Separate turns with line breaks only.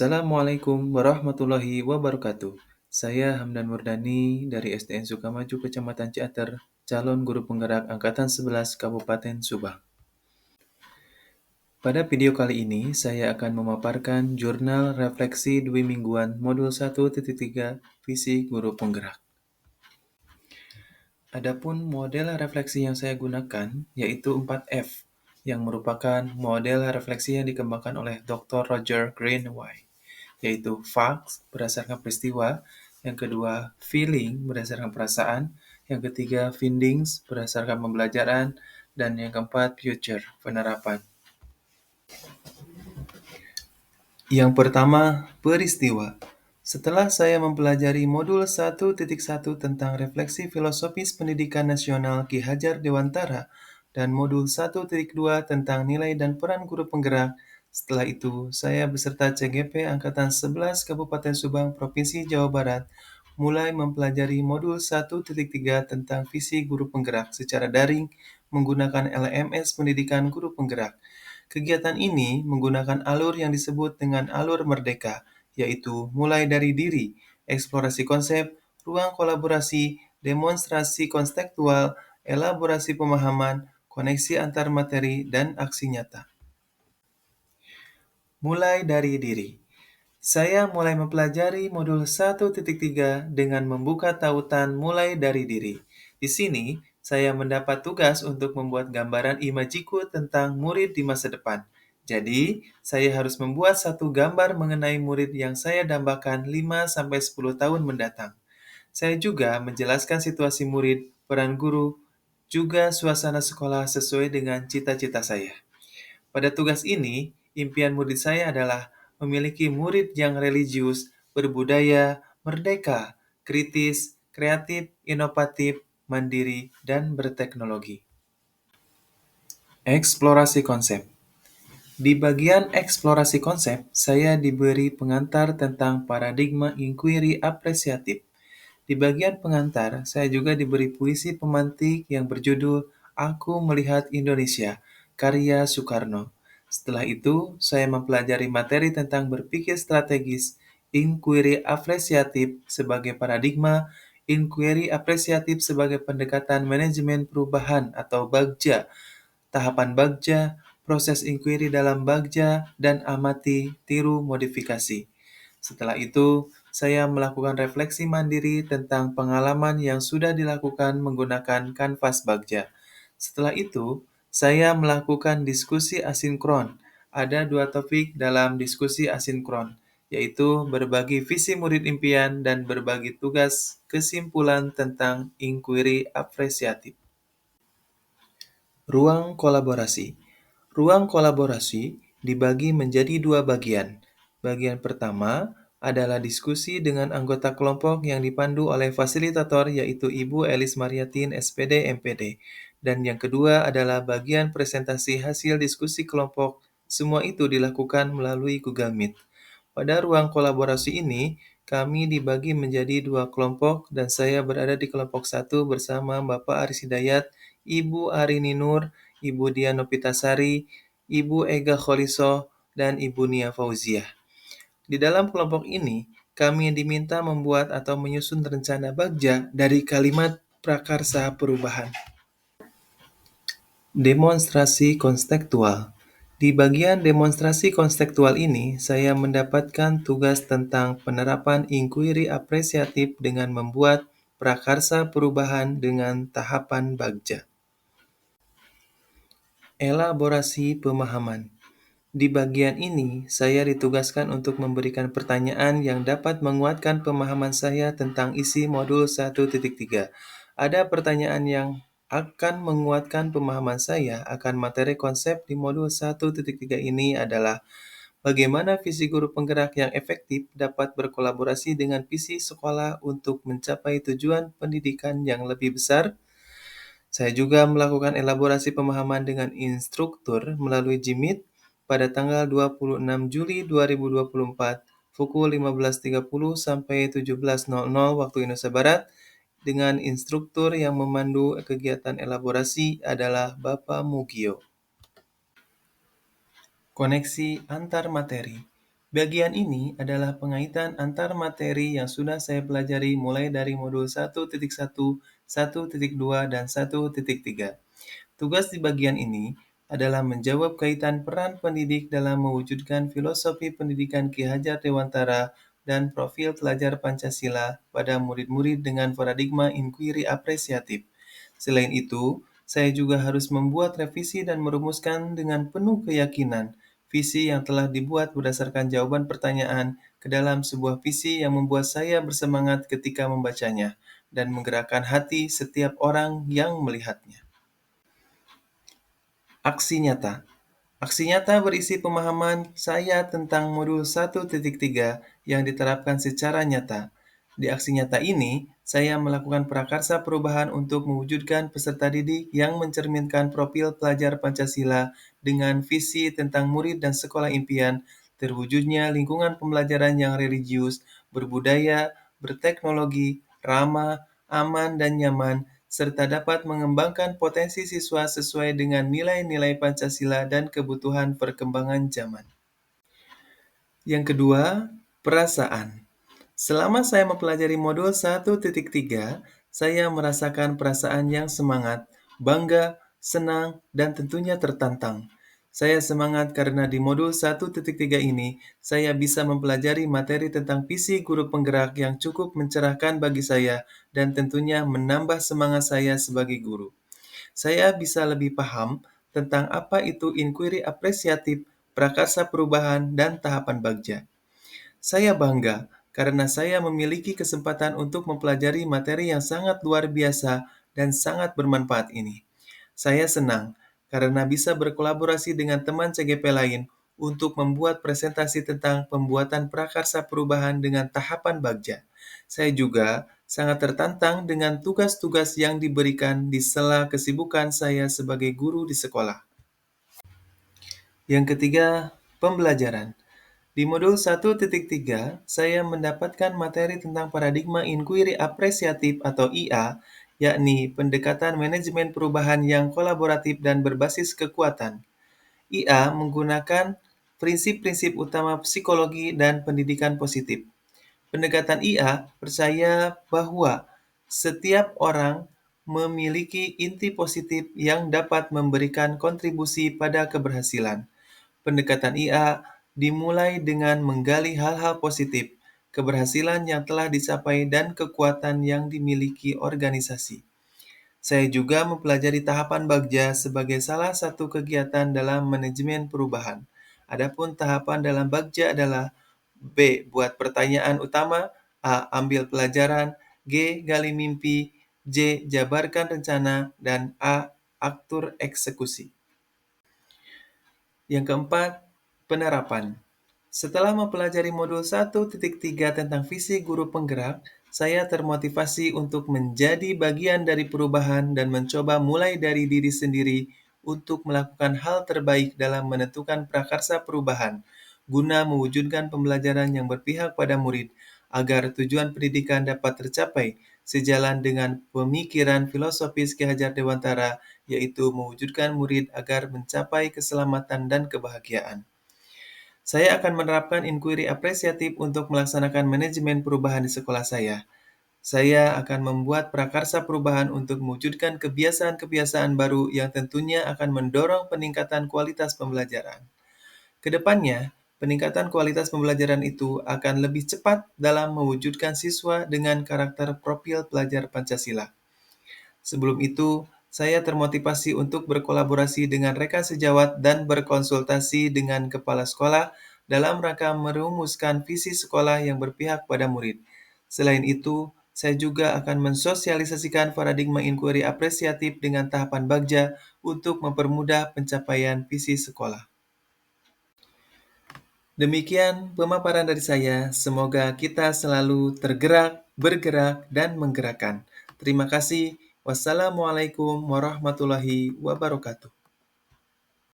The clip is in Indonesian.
Assalamualaikum warahmatullahi wabarakatuh. Saya Hamdan Murdani dari SDN Sukamaju, Kecamatan Ciater, calon guru penggerak Angkatan 11 Kabupaten Subang. Pada video kali ini, saya akan memaparkan jurnal refleksi dwi mingguan modul 1.3 visi guru penggerak. Adapun model refleksi yang saya gunakan yaitu 4F, yang merupakan model refleksi yang dikembangkan oleh Dr. Roger Greenaway, yaitu facts berdasarkan peristiwa, yang kedua feeling berdasarkan perasaan, yang ketiga findings berdasarkan pembelajaran, dan yang keempat future penerapan. Yang pertama, peristiwa. Setelah saya mempelajari modul 1.1 tentang refleksi filosofis pendidikan nasional Ki Hajar Dewantara dan modul 1.2 tentang nilai dan peran guru penggerak, setelah itu saya beserta CGP Angkatan 11 Kabupaten Subang Provinsi Jawa Barat mulai mempelajari modul 1.3 tentang visi guru penggerak secara daring menggunakan LMS Pendidikan Guru Penggerak. Kegiatan ini menggunakan alur yang disebut dengan alur merdeka, yaitu mulai dari diri, eksplorasi konsep, ruang kolaborasi, demonstrasi konseptual, elaborasi pemahaman, koneksi antar materi, dan aksi nyata. Mulai dari diri. Saya mulai mempelajari modul 1.3 dengan membuka tautan mulai dari diri. Di sini, saya mendapat tugas untuk membuat gambaran imajiku tentang murid di masa depan. Jadi, saya harus membuat satu gambar mengenai murid yang saya dambakan 5-10 tahun mendatang. Saya juga menjelaskan situasi murid, peran guru, juga suasana sekolah sesuai dengan cita-cita saya. Pada tugas ini, impian murid saya adalah memiliki murid yang religius, berbudaya, merdeka, kritis, kreatif, inovatif, mandiri, dan berteknologi. Eksplorasi konsep. Di bagian eksplorasi konsep, saya diberi pengantar tentang paradigma inquiry apresiatif. Di bagian pengantar, saya juga diberi puisi pemantik yang berjudul Aku Melihat Indonesia, karya Soekarno. Setelah itu, saya mempelajari materi tentang berpikir strategis, inquiry apresiatif sebagai paradigma, inquiry apresiatif sebagai pendekatan manajemen perubahan atau BAGJA, tahapan BAGJA, proses inquiry dalam BAGJA, dan amati, tiru, modifikasi. Setelah itu, saya melakukan refleksi mandiri tentang pengalaman yang sudah dilakukan menggunakan kanvas Bagja. Setelah itu, saya melakukan diskusi asinkron. Ada dua topik dalam diskusi asinkron, yaitu berbagi visi murid impian dan berbagi tugas kesimpulan tentang inquiry apresiatif. Ruang kolaborasi. Ruang kolaborasi dibagi menjadi dua bagian. Bagian pertama adalah diskusi dengan anggota kelompok yang dipandu oleh fasilitator yaitu Ibu Elis Mariatin, SPD, MPD. Dan yang kedua adalah bagian presentasi hasil diskusi kelompok. Semua itu dilakukan melalui Google Meet. Pada ruang kolaborasi ini, kami dibagi menjadi dua kelompok dan saya berada di kelompok 1 bersama Bapak Aris Hidayat, Ibu Arini Nur, Ibu Dian Nopitasari, Ibu Ega Kholisoh, dan Ibu Nia Fauziah. Di dalam kelompok ini, kami diminta membuat atau menyusun rencana bagja dari kalimat prakarsa perubahan. Demonstrasi konstektual. Di bagian demonstrasi konstektual ini, saya mendapatkan tugas tentang penerapan inquiry apresiatif dengan membuat prakarsa perubahan dengan tahapan bagja. Elaborasi pemahaman. Di bagian ini, saya ditugaskan untuk memberikan pertanyaan yang dapat menguatkan pemahaman saya tentang isi modul 1.3. Ada pertanyaan yang akan menguatkan pemahaman saya akan materi konsep di modul 1.3 ini adalah bagaimana visi guru penggerak yang efektif dapat berkolaborasi dengan visi sekolah untuk mencapai tujuan pendidikan yang lebih besar. Saya juga melakukan elaborasi pemahaman dengan instruktur melalui Jimit pada tanggal 26 Juli 2024 pukul 15.30 sampai 17.00 waktu Indonesia Barat dengan instruktur yang memandu kegiatan elaborasi adalah Bapak Mugio. Koneksi antar materi. Bagian ini adalah pengaitan antar materi yang sudah saya pelajari mulai dari modul 1.1, 1.2, dan 1.3. Tugas di bagian ini adalah menjawab kaitan peran pendidik dalam mewujudkan filosofi pendidikan Ki Hajar Dewantara dan profil pelajar Pancasila pada murid-murid dengan paradigma inquiry apresiatif. Selain itu, saya juga harus membuat revisi dan merumuskan dengan penuh keyakinan visi yang telah dibuat berdasarkan jawaban pertanyaan ke dalam sebuah visi yang membuat saya bersemangat ketika membacanya dan menggerakkan hati setiap orang yang melihatnya. Aksi nyata. Aksi nyata berisi pemahaman saya tentang modul 1.3 yang diterapkan secara nyata. Di aksi nyata ini, saya melakukan prakarsa perubahan untuk mewujudkan peserta didik yang mencerminkan profil pelajar Pancasila dengan visi tentang murid dan sekolah impian, terwujudnya lingkungan pembelajaran yang religius, berbudaya, berteknologi, ramah, aman, dan nyaman, serta dapat mengembangkan potensi siswa sesuai dengan nilai-nilai Pancasila dan kebutuhan perkembangan zaman. Yang kedua, perasaan. Selama saya mempelajari modul 1.3, saya merasakan perasaan yang semangat, bangga, senang, dan tentunya tertantang. Saya semangat karena di modul 1.3 ini, saya bisa mempelajari materi tentang visi guru penggerak yang cukup mencerahkan bagi saya dan tentunya menambah semangat saya sebagai guru. Saya bisa lebih paham tentang apa itu inquiry apresiatif, prakarsa perubahan, dan tahapan bagja. Saya bangga karena saya memiliki kesempatan untuk mempelajari materi yang sangat luar biasa dan sangat bermanfaat ini. Saya senang karena bisa berkolaborasi dengan teman CGP lain untuk membuat presentasi tentang pembuatan prakarsa perubahan dengan tahapan bagja. Saya juga sangat tertantang dengan tugas-tugas yang diberikan di sela kesibukan saya sebagai guru di sekolah. Yang ketiga, pembelajaran. Di modul 1.3, saya mendapatkan materi tentang paradigma inquiry apresiatif atau IA, yakni pendekatan manajemen perubahan yang kolaboratif dan berbasis kekuatan. IA menggunakan prinsip-prinsip utama psikologi dan pendidikan positif. Pendekatan IA percaya bahwa setiap orang memiliki inti positif yang dapat memberikan kontribusi pada keberhasilan. Pendekatan IA dimulai dengan menggali hal-hal positif, keberhasilan yang telah dicapai, dan kekuatan yang dimiliki organisasi. Saya juga mempelajari tahapan bagja sebagai salah satu kegiatan dalam manajemen perubahan. Adapun tahapan dalam bagja adalah B. Buat pertanyaan utama, A. Ambil pelajaran, G. Gali mimpi, J. Jabarkan rencana, dan A. Atur eksekusi. Yang keempat, penerapan. Setelah mempelajari modul 1.3 tentang visi guru penggerak, saya termotivasi untuk menjadi bagian dari perubahan dan mencoba mulai dari diri sendiri untuk melakukan hal terbaik dalam menentukan prakarsa perubahan, guna mewujudkan pembelajaran yang berpihak pada murid, agar tujuan pendidikan dapat tercapai sejalan dengan pemikiran filosofis Ki Hajar Dewantara, yaitu mewujudkan murid agar mencapai keselamatan dan kebahagiaan. Saya akan menerapkan inquiry apresiatif untuk melaksanakan manajemen perubahan di sekolah saya. Saya akan membuat prakarsa perubahan untuk mewujudkan kebiasaan-kebiasaan baru yang tentunya akan mendorong peningkatan kualitas pembelajaran. Kedepannya, peningkatan kualitas pembelajaran itu akan lebih cepat dalam mewujudkan siswa dengan karakter profil pelajar Pancasila. Sebelum itu, saya termotivasi untuk berkolaborasi dengan rekan sejawat dan berkonsultasi dengan kepala sekolah dalam rangka merumuskan visi sekolah yang berpihak pada murid. Selain itu, saya juga akan mensosialisasikan paradigma inquiry apresiatif dengan tahapan bagja untuk mempermudah pencapaian visi sekolah. Demikian pemaparan dari saya. Semoga kita selalu tergerak, bergerak, dan menggerakkan. Terima kasih. Wassalamualaikum warahmatullahi wabarakatuh.